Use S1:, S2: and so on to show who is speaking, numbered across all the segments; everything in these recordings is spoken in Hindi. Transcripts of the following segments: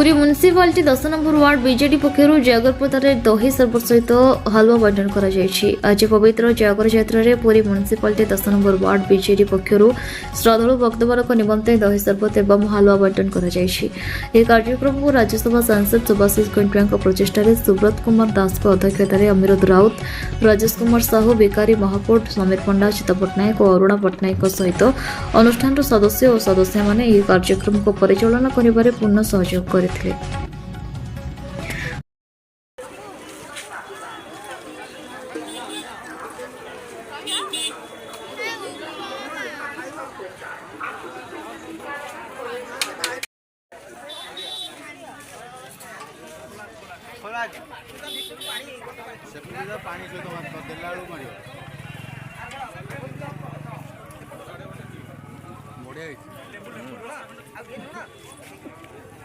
S1: Puri municipality 10 number ward BJD पक्षर जयगरपदार दही सरबत सहित हलवा बंटन कर आज पवित्र जयगर यात्रा Puri municipality 10 number ward BJD पक्षर श्रद्धालु भक्तमान निमंते दही सरबत एवं हलवा बंटन कर कार्यक्रम को राज्यसभा सांसद सुभाषिष गंटुआ प्रचेषार सुब्रत कुमार दास अध्यक्षतार अमिरोध राउत राजेश कुमार साहू बेकारी महापौर समीर पंडा चित्ता पट्टनायक और अरुणा पट्टनायक सहित अनुष्ठान सदस्य और सदस्य माने कार्यक्रम को परिचालन करिबारे पूर्ण सहयोग करथिले।
S2: पानी सहित देला मार बढ़िया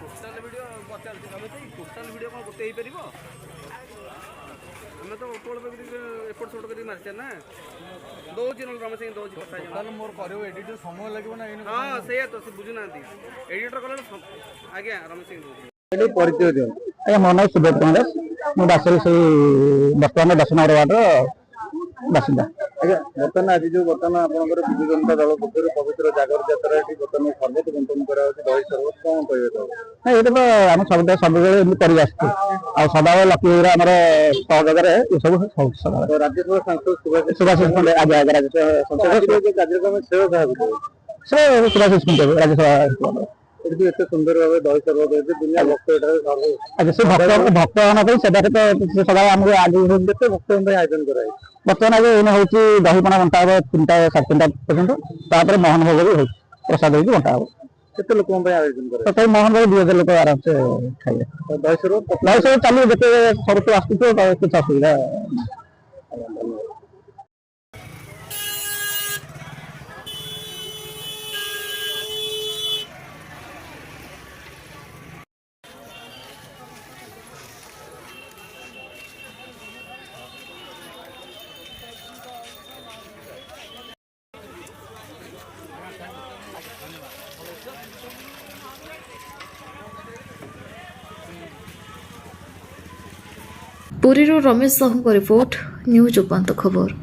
S2: टोटाल वीडियो पचास टोटाल वीडियो कौन गोटे हो पार आम तो एपट सेपट कर मार्चे ना दौर रमेश सिंह दौर मोर कर एडिट समय लगे ना हाँ से तो बुझुना एडिटर कला आज्ञा रमेश सिंह
S3: परिचय दिखाँ मो ना सुब्रत कुमार दास बासरी से बर्तमान 10 नंबर वार्ड बासिंदा।
S2: आज्ञा बर्तमान आज जो बर्तमान आपंकर विजु जनता दल पक्ष पवित्र जागर यात्रा बर्तमान सर्बत बंटन कर दही सर्बत कौन कहे
S3: ये तो आम सब सब सदा लक्ष्मी आम सहयोगे ये सब
S2: राज्यसभा सांसद
S3: सुभाषिष पंडे आज
S2: कार्यक्रम
S3: से सुभाषिष पंडे राज्यसभा
S2: एत सुंदर भाव दही सर्बत दुनिया भक्त
S3: भक्त तो सदा आमको आज
S2: भक्त आयोजन कराई
S3: बर्तमान आज इन हूँ दहीपना बंटा हे 3टा 3:30 पर्यटन मोहन भोग भी हो प्रसाद हो बंटा हे
S2: केते लोक आयोजन कराई
S3: तथा मोहन भोग 2000 लोक आराम से खाइए दही सर्बत चलिए जिते सर्व आसुच कुछ असुविधा।
S1: पुरी रमेश साहू का रिपोर्ट न्यूज उपांत खबर।